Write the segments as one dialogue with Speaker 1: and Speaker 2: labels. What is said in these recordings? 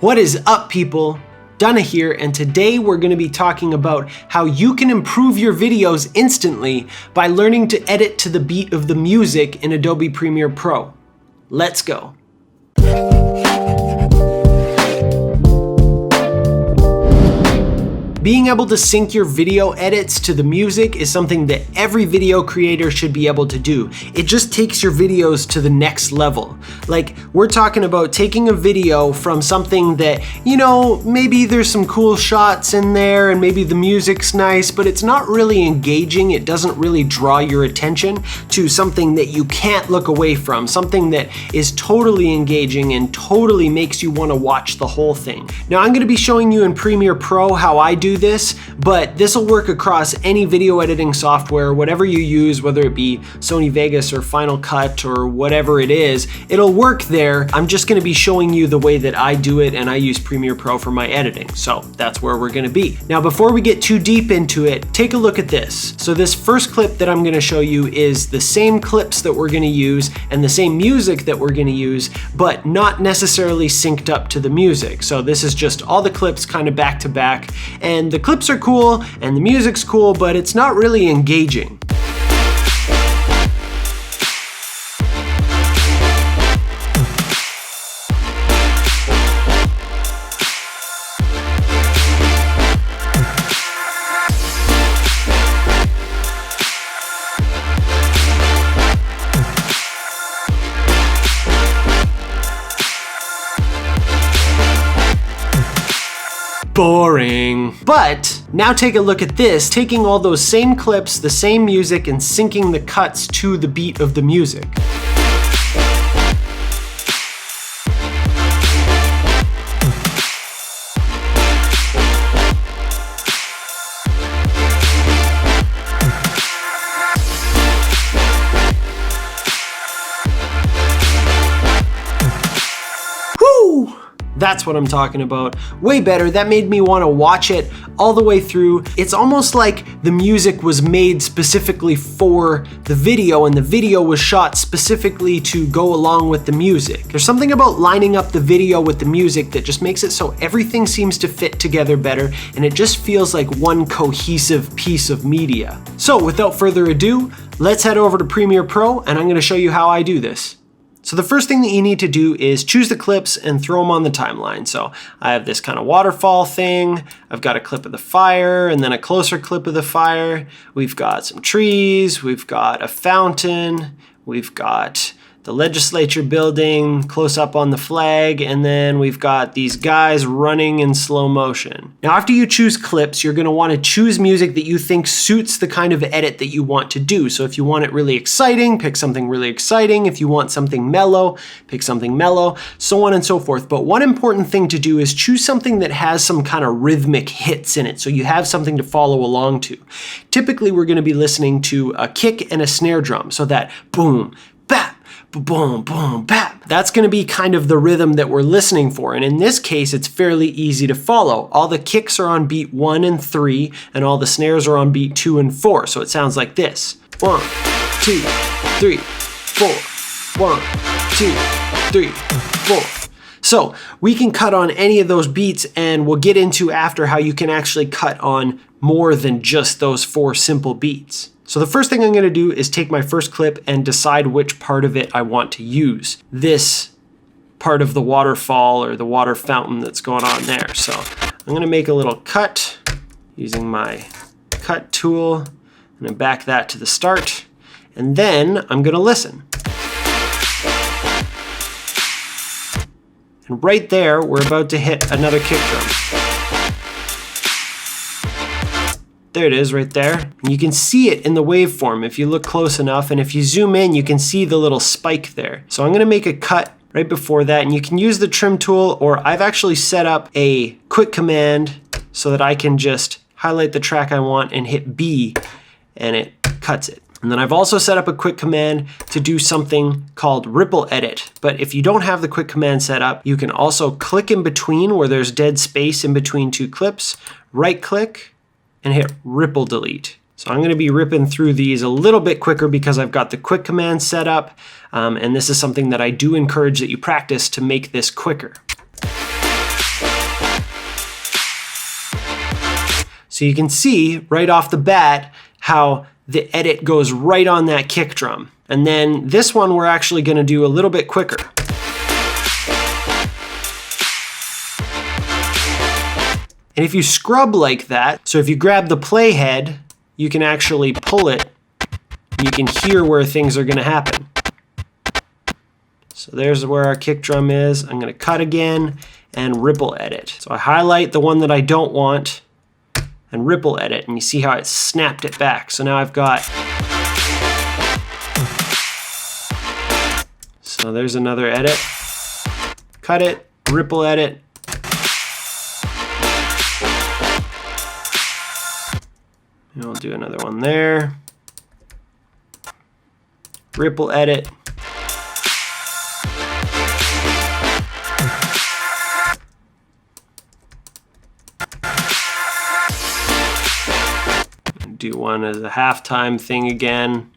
Speaker 1: What is up, people? Dunna here, and today we're going to be talking about how you can improve your videos instantly by learning to edit to the beat of the music in Adobe Premiere Pro. Let's go. Being able to sync your video edits to the music is something that every video creator should be able to do. It just takes your videos to the next level. Like, we're talking about taking a video from something that, maybe there's some cool shots in there and maybe the music's nice, but it's not really engaging. It doesn't really draw your attention to something that you can't look away from, something that is totally engaging and totally makes you want to watch the whole thing. Now, I'm going to be showing you in Premiere Pro how I do this, but this will work across any video editing software, whatever you use, whether it be Sony Vegas or Final Cut or whatever it is, it'll work there. I'm just going to be showing you the way that I do it, and I use Premiere Pro for my editing, so that's where we're going to be. Now, before we get too deep into it, take a look at this. So this first clip that I'm going to show you is the same clips that we're going to use and the same music that we're going to use, but not necessarily synced up to the music. So this is just all the clips kind of back to back, and the clips are cool and the music's cool, but it's not really engaging. Boring. But now take a look at this, taking all those same clips, the same music, and syncing the cuts to the beat of the music. That's what I'm talking about. Way better. That made me want to watch it all the way through. It's almost like the music was made specifically for the video, and the video was shot specifically to go along with the music. There's something about lining up the video with the music that just makes it so everything seems to fit together better, and it just feels like one cohesive piece of media. So without further ado, let's head over to Premiere Pro, and I'm going to show you how I do this. So the first thing that you need to do is choose the clips and throw them on the timeline. So I have this kind of waterfall thing. I've got a clip of the fire and then a closer clip of the fire. We've got some trees. We've got a fountain. We've got the legislature building close up on the flag, and then we've got these guys running in slow motion. Now, after you choose clips, you're going to want to choose music that you think suits the kind of edit that you want to do. So if you want it really exciting, pick something really exciting. If you want something mellow, pick something mellow, so on and so forth. But one important thing to do is choose something that has some kind of rhythmic hits in it, so you have something to follow along to. Typically, we're going to be listening to a kick and a snare drum, so that boom, bap, boom, boom, bap. That's going to be kind of the rhythm that we're listening for. And in this case, it's fairly easy to follow. All the kicks are on beat 1 and 3, and all the snares are on beat 2 and 4. So it sounds like this. 1, 2, 3, 4. 1, 2, 3, 4. So we can cut on any of those beats, and we'll get into after how you can actually cut on more than just those 4 simple beats. So the first thing I'm going to do is take my first clip and decide which part of it I want to use. This part of the waterfall or the water fountain that's going on there. So I'm going to make a little cut using my cut tool. I'm going to back that to the start, and then I'm going to listen. And right there, we're about to hit another kick drum. There it is right there. And you can see it in the waveform if you look close enough, and if you zoom in, you can see the little spike there. So I'm gonna make a cut right before that, and you can use the trim tool, or I've actually set up a quick command so that I can just highlight the track I want and hit B, and it cuts it. And then I've also set up a quick command to do something called ripple edit. But if you don't have the quick command set up, you can also click in between where there's dead space in between 2 clips, right click, and hit ripple delete. So I'm going to be ripping through these a little bit quicker because I've got the quick command set up, and this is something that I do encourage that you practice to make this quicker. So you can see right off the bat how the edit goes right on that kick drum. And then this one we're actually going to do a little bit quicker. And if you scrub like that, so if you grab the playhead, you can actually pull it, and you can hear where things are going to happen. So there's where our kick drum is. I'm going to cut again and ripple edit. So I highlight the one that I don't want and ripple edit, and you see how it snapped it back. So now I've got, so there's another edit. Cut it, ripple edit. And we'll do another one there. Ripple edit. Do one as a halftime thing again.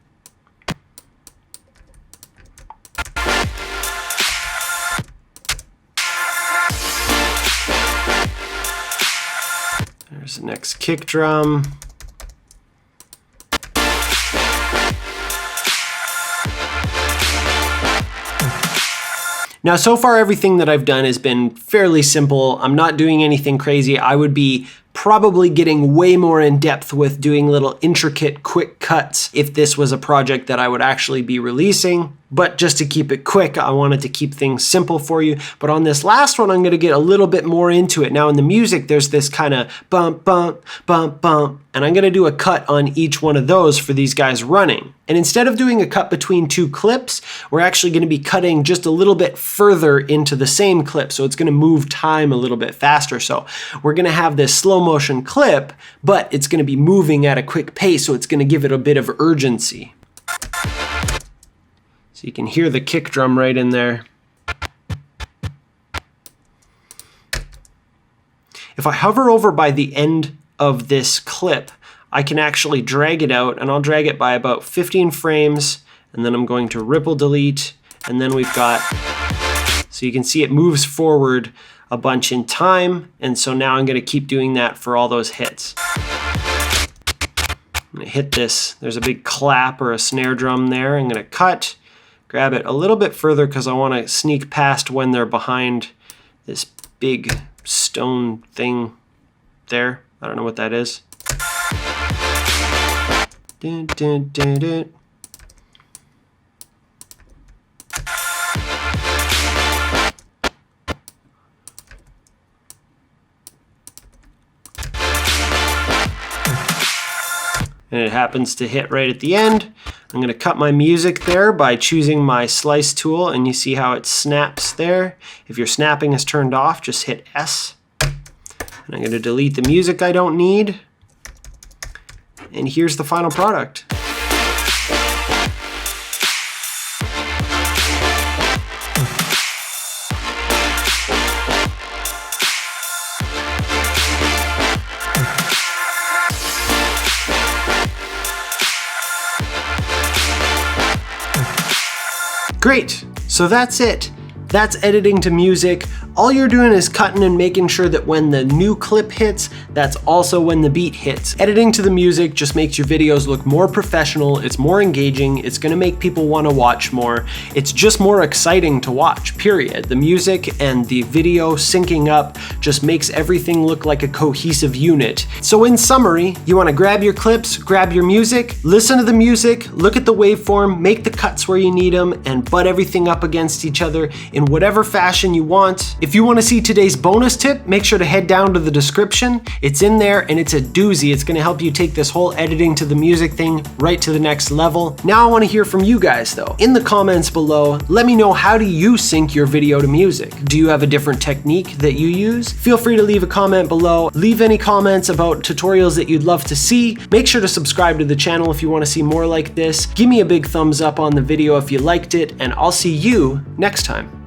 Speaker 1: There's the next kick drum. Now, so far everything that I've done has been fairly simple. I'm not doing anything crazy. I would be probably getting way more in depth with doing little intricate quick cuts if this was a project that I would actually be releasing. But just to keep it quick, I wanted to keep things simple for you. But on this last one, I'm going to get a little bit more into it. Now in the music, there's this kind of bump, bump, bump, bump. And I'm going to do a cut on each one of those for these guys running. And instead of doing a cut between two clips, we're actually going to be cutting just a little bit further into the same clip. So it's going to move time a little bit faster. So we're going to have this slow motion clip, but it's going to be moving at a quick pace. So it's going to give it a bit of urgency. So you can hear the kick drum right in there. If I hover over by the end of this clip, I can actually drag it out, and I'll drag it by about 15 frames, and then I'm going to ripple delete, and then we've got, so you can see it moves forward a bunch in time, and so now I'm going to keep doing that for all those hits. I'm going to hit this, there's a big clap or a snare drum there. I'm going to cut, grab it a little bit further because I want to sneak past when they're behind this big stone thing there. I don't know what that is. Dun, dun, dun, dun. And it happens to hit right at the end. I'm going to cut my music there by choosing my slice tool, and you see how it snaps there. If your snapping is turned off, just hit S. And I'm going to delete the music I don't need. And here's the final product. Great, so that's it. That's editing to music. All you're doing is cutting and making sure that when the new clip hits, that's also when the beat hits. Editing to the music just makes your videos look more professional, it's more engaging, it's gonna make people wanna watch more. It's just more exciting to watch, period. The music and the video syncing up just makes everything look like a cohesive unit. So in summary, you wanna grab your clips, grab your music, listen to the music, look at the waveform, make the cuts where you need them, and butt everything up against each other in whatever fashion you want. If you want to see today's bonus tip, make sure to head down to the description. It's in there and it's a doozy. It's going to help you take this whole editing to the music thing right to the next level. Now I want to hear from you guys though. In the comments below, let me know, how do you sync your video to music? Do you have a different technique that you use? Feel free to leave a comment below. Leave any comments about tutorials that you'd love to see. Make sure to subscribe to the channel if you want to see more like this. Give me a big thumbs up on the video if you liked it, and I'll see you next time.